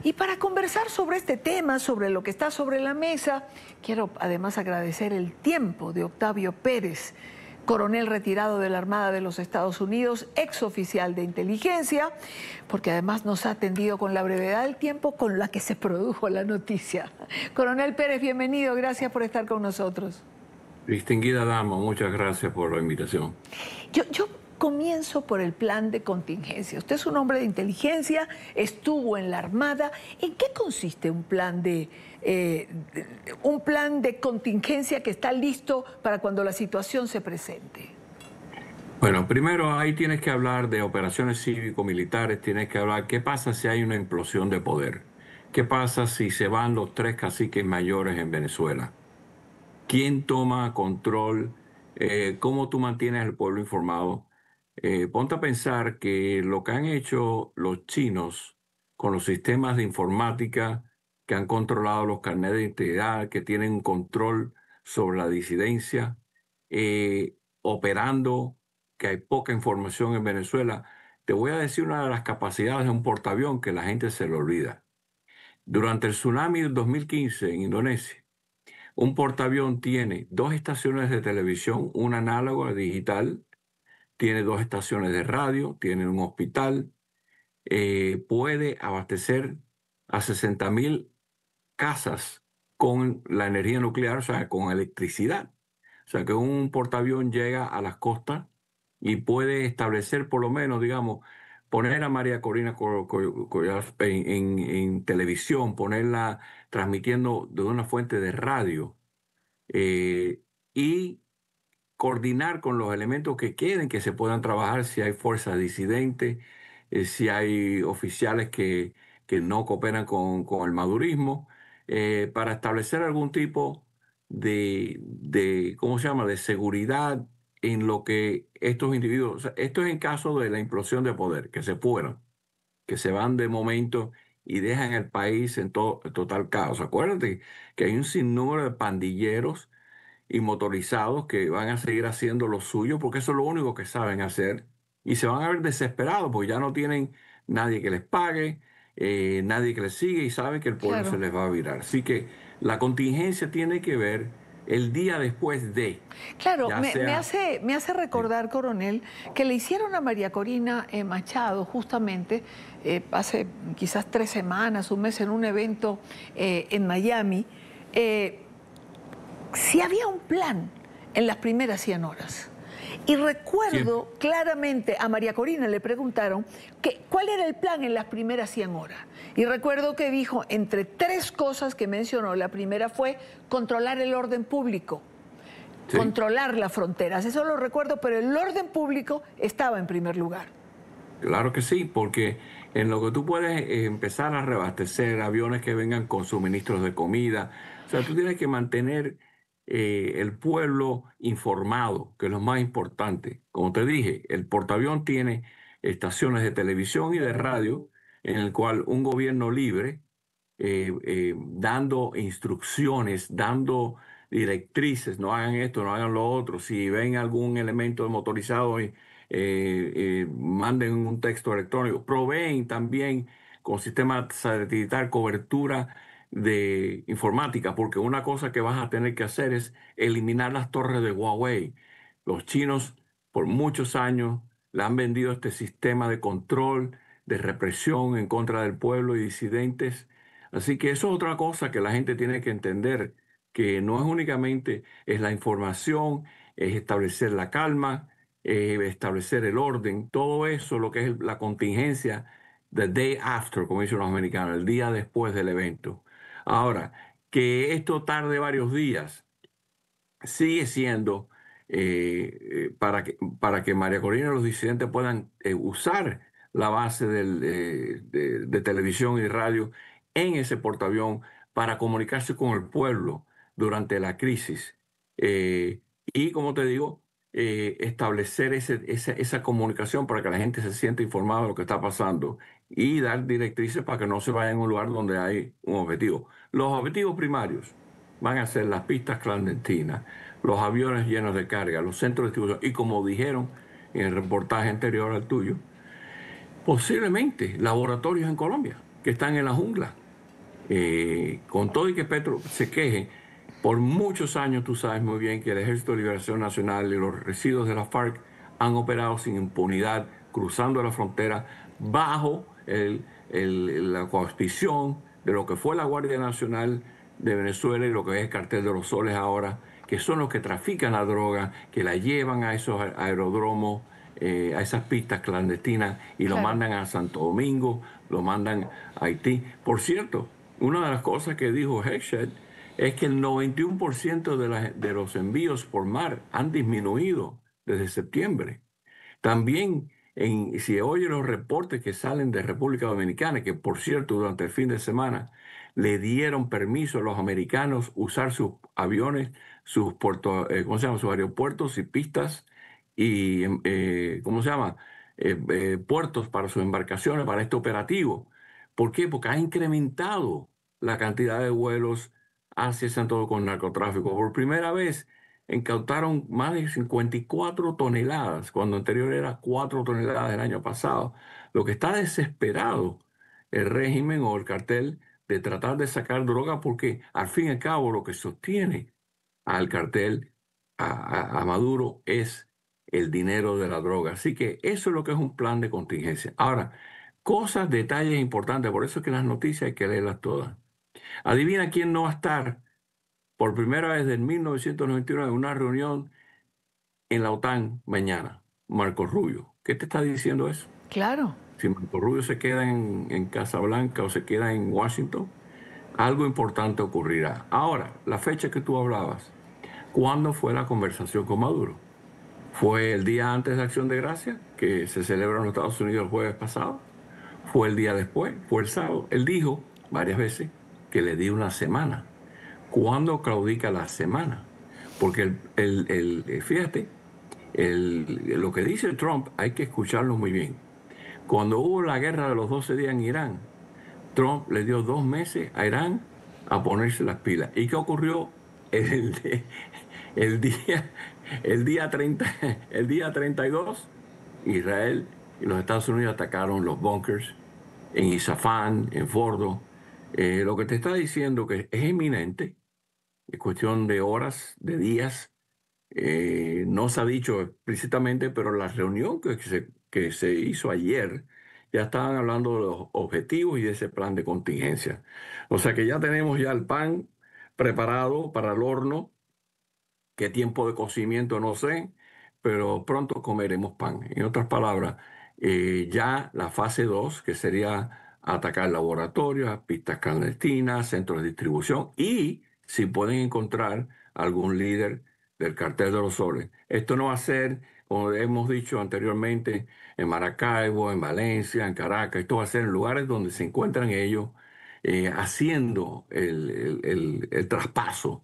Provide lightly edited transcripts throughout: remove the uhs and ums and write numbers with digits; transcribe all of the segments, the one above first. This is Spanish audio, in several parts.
Y para conversar sobre este tema, sobre lo que está sobre la mesa, quiero además agradecer el tiempo de Octavio Pérez, coronel retirado de la Armada de los Estados Unidos, ex oficial de inteligencia, porque además nos ha atendido con la brevedad del tiempo con la que se produjo la noticia. Coronel Pérez, bienvenido, gracias por estar con nosotros. Distinguida dama, muchas gracias por la invitación. Yo comienzo por el plan de contingencia. Usted es un hombre de inteligencia, estuvo en la Armada. ¿En qué consiste un plan de contingencia que está listo para cuando la situación se presente? Bueno, primero ahí tienes que hablar de operaciones cívico-militares, tienes que hablar qué pasa si hay una implosión de poder, qué pasa si se van los 3 caciques mayores en Venezuela, quién toma control, cómo tú mantienes al pueblo informado. Ponte a pensar que lo que han hecho los chinos con los sistemas de informática, que han controlado los carnets de identidad, que tienen control sobre la disidencia, operando, que hay poca información en Venezuela. Te voy a decir una de las capacidades de un portaavión que la gente se le olvida. Durante el tsunami del 2015 en Indonesia, un portaavión tiene 2 estaciones de televisión, una análoga digital, tiene 2 estaciones de radio, tiene un hospital, puede abastecer a 60.000 casas con la energía nuclear, o sea, con electricidad. O sea, que un portaavión llega a las costas y puede establecer por lo menos, digamos, poner a María Corina en televisión, ponerla transmitiendo de una fuente de radio y coordinar con los elementos que queden, que se puedan trabajar, si hay fuerzas disidentes, si hay oficiales que no cooperan con el madurismo, para establecer algún tipo ¿cómo se llama?, de seguridad en lo que estos individuos, o sea, esto es en caso de la implosión de poder, que se fueran, que se van de momento y dejan el país en total caos. Acuérdate que hay un sinnúmero de pandilleros y motorizados que van a seguir haciendo lo suyo porque eso es lo único que saben hacer y se van a ver desesperados porque ya no tienen nadie que les pague, nadie que les sigue y saben que el pueblo se Claro. les va a virar. Así que la contingencia tiene que ver el día después de, Claro, ya sea... me hace recordar, coronel, que le hicieron a María Corina Machado justamente hace quizás 3 semanas, un mes, en un evento en Miami, si había un plan en las primeras 100 horas. Y recuerdo claramente, a María Corina le preguntaron cuál era el plan en las primeras 100 horas. Y recuerdo que dijo, entre 3 cosas que mencionó, la primera fue controlar el orden público, controlar las fronteras. Eso lo recuerdo, pero el orden público estaba en primer lugar. Claro que sí, porque en lo que tú puedes empezar a reabastecer aviones que vengan con suministros de comida, o sea, tú tienes que mantener el pueblo informado, que es lo más importante. Como te dije, el portaavión tiene estaciones de televisión y de radio en el cual un gobierno libre, dando instrucciones, dando directrices, no hagan esto, no hagan lo otro, si ven algún elemento motorizado manden un texto electrónico, proveen también con sistema satelital cobertura de informática, porque una cosa que vas a tener que hacer es eliminar las torres de Huawei. Los chinos por muchos años le han vendido este sistema de control, de represión en contra del pueblo y disidentes. Así que eso es otra cosa que la gente tiene que entender, que no es únicamente es la información, es establecer la calma, establecer el orden, todo eso, lo que es la contingencia, the day after, como dicen los americanos, el día después del evento. Ahora, que esto tarde varios días, sigue siendo para que María Corina y los disidentes puedan usar la base de televisión y radio en ese portaavión para comunicarse con el pueblo durante la crisis. Y como te digo, establecer esa comunicación para que la gente se sienta informada de lo que está pasando y dar directrices para que no se vaya a un lugar donde hay un objetivo. Los objetivos primarios van a ser las pistas clandestinas, los aviones llenos de carga, los centros de distribución y, como dijeron en el reportaje anterior al tuyo, posiblemente laboratorios en Colombia. que están en la jungla. Con todo y que Petro se queje, por muchos años tú sabes muy bien que el Ejército de Liberación Nacional y los residuos de la FARC han operado sin impunidad, cruzando la frontera bajo la coauspición de lo que fue la Guardia Nacional de Venezuela y lo que es el Cartel de los Soles ahora, que son los que trafican la droga, que la llevan a esos aeródromos, a esas pistas clandestinas y lo Claro. mandan a Santo Domingo, lo mandan a Haití. Por cierto, una de las cosas que dijo Hegseth es que el 91% de los envíos por mar han disminuido desde septiembre. También, si oye los reportes que salen de República Dominicana, que por cierto durante el fin de semana le dieron permiso a los americanos usar sus aviones, sus ¿cómo se llama? Sus aeropuertos y pistas y, ¿cómo se llama? Puertos para sus embarcaciones, para este operativo. ¿Por qué? Porque ha incrementado la cantidad de vuelos hacia Santo Domingo con narcotráfico. Por primera vez incautaron más de 54 toneladas, cuando anterior era 4 toneladas el año pasado. Lo que está desesperado el régimen o el cartel de tratar de sacar droga, porque al fin y al cabo lo que sostiene al cartel, a Maduro, es el dinero de la droga. Así que eso es lo que es un plan de contingencia. Ahora, cosas, detalles importantes, por eso es que las noticias hay que leerlas todas. Adivina quién no va a estar por primera vez en 1999 en una reunión en la OTAN mañana. Marco Rubio. ¿Qué te está diciendo eso? Claro. Si Marco Rubio se queda en Casablanca o se queda en Washington, algo importante ocurrirá. Ahora, la fecha que tú hablabas, ¿cuándo fue la conversación con Maduro? ¿Fue el día antes de Acción de Gracia, que se celebra en los Estados Unidos el jueves pasado? ¿Fue el día después? ¿Fue el sábado? Él dijo varias veces que le di una semana. ¿Cuándo claudica la semana? Porque fíjate, lo que dice Trump hay que escucharlo muy bien. Cuando hubo la guerra de los 12 días en Irán, Trump le dio 2 meses a Irán a ponerse las pilas. ¿Y qué ocurrió el, el día, el día 30, el día 32? Israel y los Estados Unidos atacaron los bunkers en Isafán, en Fordo. Lo que te está diciendo que es inminente, es cuestión de horas, de días. No se ha dicho explícitamente, pero la reunión que se hizo ayer ya estaban hablando de los objetivos y de ese plan de contingencia. O sea que ya tenemos ya el pan preparado para el horno. ¿Qué tiempo de cocimiento? No sé, pero pronto comeremos pan. En otras palabras, ya la fase 2, que sería atacar laboratorios, pistas clandestinas, centros de distribución y si pueden encontrar algún líder del cartel de los soles. Esto no va a ser, como hemos dicho anteriormente, en Maracaibo, en Valencia, en Caracas. Esto va a ser en lugares donde se encuentran ellos haciendo el traspaso.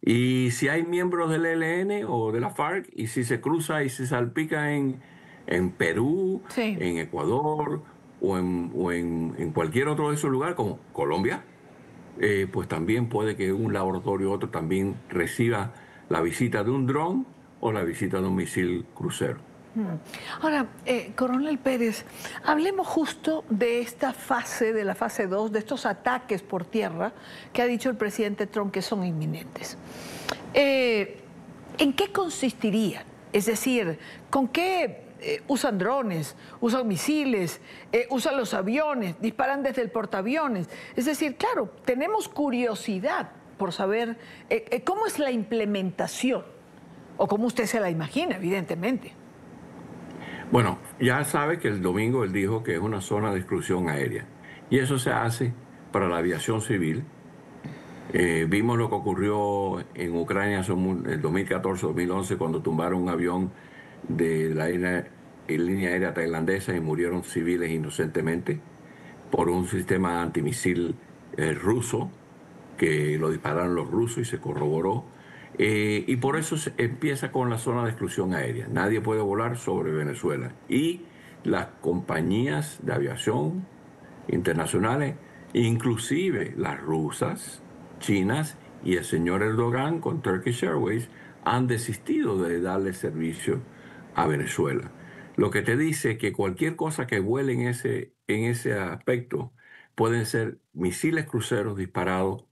Y si hay miembros del ELN o de la FARC, y si se cruza y se salpica en Perú, Sí. en Ecuador en cualquier otro de esos lugares, como Colombia, pues también puede que un laboratorio u otro también reciba la visita de un dron o la visita de un misil crucero. Ahora, Coronel Pérez, hablemos justo de esta fase, de la fase 2, de estos ataques por tierra que ha dicho el presidente Trump que son inminentes. ¿En qué consistirían? Es decir, ¿con qué usan drones, usan misiles, usan los aviones, disparan desde el portaaviones? Es decir, claro, tenemos curiosidad por saber cómo es la implementación, o cómo usted se la imagina, evidentemente. Bueno, ya sabe que el domingo él dijo que es una zona de exclusión aérea. Y eso se hace para la aviación civil. Vimos lo que ocurrió en Ucrania en el 2014-2011 cuando tumbaron un avión de la línea aérea tailandesa y murieron civiles inocentemente por un sistema antimisil ruso que lo dispararon los rusos y se corroboró. Y por eso se empieza con la zona de exclusión aérea. Nadie puede volar sobre Venezuela. Y las compañías de aviación internacionales, inclusive las rusas, chinas y el señor Erdogan con Turkish Airways, han desistido de darle servicio a Venezuela. Lo que te dice que cualquier cosa que vuele en ese aspecto pueden ser misiles cruceros disparados.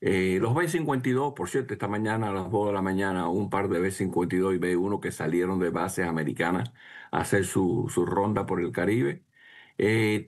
Los B-52, por cierto, esta mañana a las 2 de la mañana, un par de B-52 y B-1 que salieron de bases americanas a hacer su ronda por el Caribe.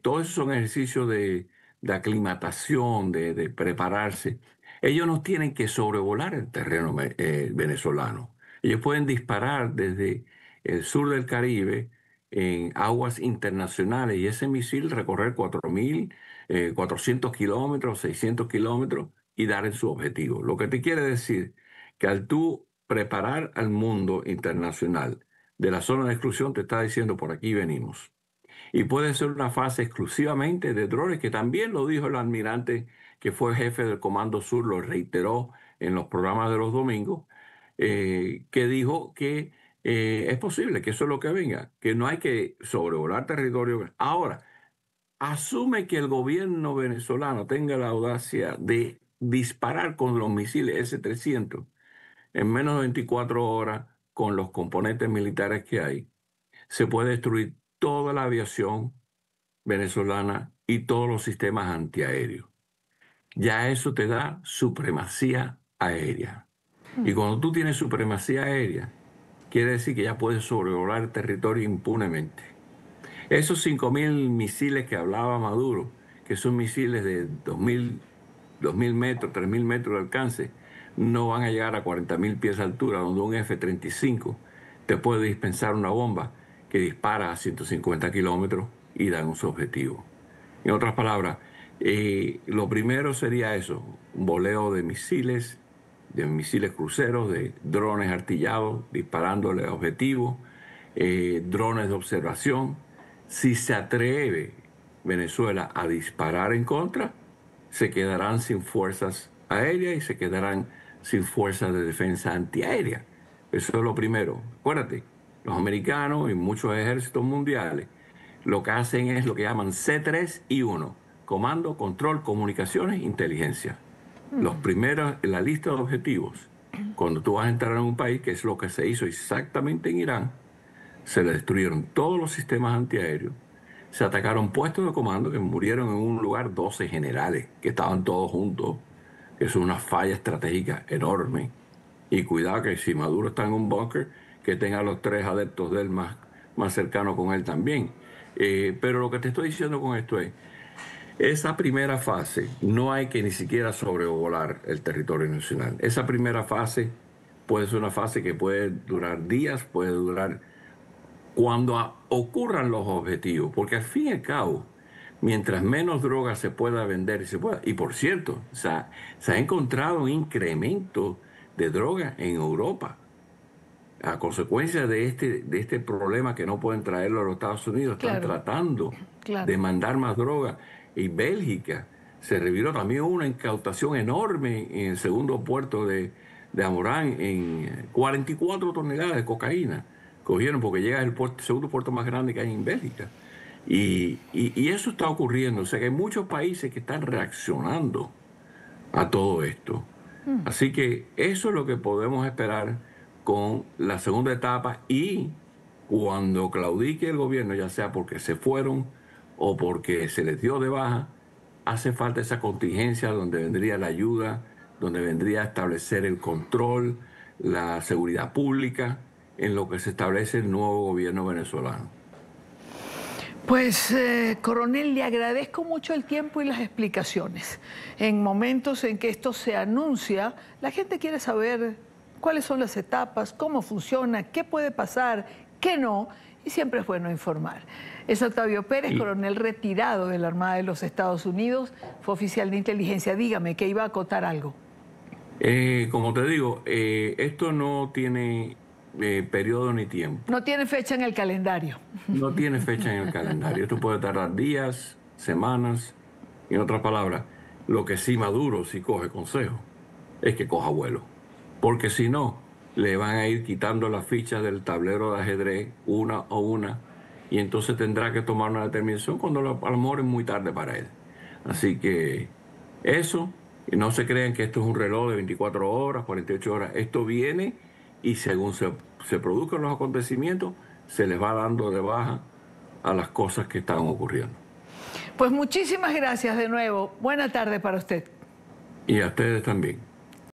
Todos esos son ejercicios de aclimatación, de prepararse. Ellos no tienen que sobrevolar el terreno venezolano. Ellos pueden disparar desde el sur del Caribe en aguas internacionales y ese misil recorrer 4.400 kilómetros, 600 kilómetros y dar en su objetivo. Lo que te quiere decir que al tú preparar al mundo internacional de la zona de exclusión, te está diciendo por aquí venimos. Y puede ser una fase exclusivamente de drones, que también lo dijo el almirante que fue jefe del Comando Sur, lo reiteró en los programas de los domingos, que dijo que es posible que eso es lo que venga, que no hay que sobrevolar territorio. Ahora, asume que el gobierno venezolano tenga la audacia de disparar con los misiles S-300 en menos de 24 horas con los componentes militares que hay. Se puede destruir toda la aviación venezolana y todos los sistemas antiaéreos. Ya eso te da supremacía aérea. Y cuando tú tienes supremacía aérea, quiere decir que ya puedes sobrevolar el territorio impunemente. Esos 5.000 misiles que hablaba Maduro, que son misiles de 2.000 metros, 3.000 metros de alcance, no van a llegar a 40.000 pies de altura, donde un F-35 te puede dispensar una bomba que dispara a 150 kilómetros y da un su objetivo. En otras palabras, lo primero sería eso, un voleo de misiles cruceros, de drones artillados disparándole a objetivos, drones de observación. Si se atreve Venezuela a disparar en contra, se quedarán sin fuerzas aéreas y se quedarán sin fuerzas de defensa antiaérea. Eso es lo primero. Acuérdate, los americanos y muchos ejércitos mundiales lo que hacen es lo que llaman C3I1, Comando, Control, Comunicaciones, Inteligencia. Los primeros en la lista de objetivos, cuando tú vas a entrar en un país, que es lo que se hizo exactamente en Irán, se le destruyeron todos los sistemas antiaéreos, se atacaron puestos de comando que murieron en un lugar 12 generales, que estaban todos juntos. Eso es una falla estratégica enorme. Y cuidado que si Maduro está en un búnker, que tenga a los 3 adeptos de él más cercanos con él también. Pero lo que te estoy diciendo con esto es, esa primera fase no hay que ni siquiera sobrevolar el territorio nacional. Esa primera fase puede ser una fase que puede durar días, puede durar cuando ocurran los objetivos, porque al fin y al cabo, mientras menos droga se pueda vender y por cierto, se ha encontrado un incremento de droga en Europa a consecuencia de este problema que no pueden traerlo a los Estados Unidos. Están tratando de mandar más droga. Y Bélgica se reviró también una incautación enorme en el segundo puerto de Amorán en 44 toneladas de cocaína. Cogieron porque llega el segundo puerto más grande que hay en Bélgica. Y eso está ocurriendo. O sea que hay muchos países que están reaccionando a todo esto. Así que eso es lo que podemos esperar con la segunda etapa, y cuando claudique el gobierno, ya sea porque se fueron o porque se les dio de baja, hace falta esa contingencia donde vendría la ayuda, donde vendría a establecer el control, la seguridad pública, en lo que se establece el nuevo gobierno venezolano. Pues, coronel, le agradezco mucho el tiempo y las explicaciones. En momentos en que esto se anuncia, la gente quiere saber cuáles son las etapas, cómo funciona, qué puede pasar, qué no, y siempre es bueno informar. Es Octavio Pérez, coronel retirado de la Armada de los Estados Unidos, fue oficial de inteligencia. Dígame, que iba a acotar algo. Como te digo, esto no tiene periodo ni tiempo. No tiene fecha en el calendario. No tiene fecha en el calendario. Esto puede tardar días, semanas. En otras palabras, lo que sí Maduro, si coge consejo, es que coja vuelo. Porque si no, le van a ir quitando las fichas del tablero de ajedrez una a una, y entonces tendrá que tomar una determinación cuando a lo mejor es muy tarde para él. Así que eso, y no se crean que esto es un reloj de 24 horas, 48 horas. Esto viene y según se produzcan los acontecimientos, se les va dando de baja a las cosas que están ocurriendo. Pues muchísimas gracias de nuevo. Buena tarde para usted. Y a ustedes también.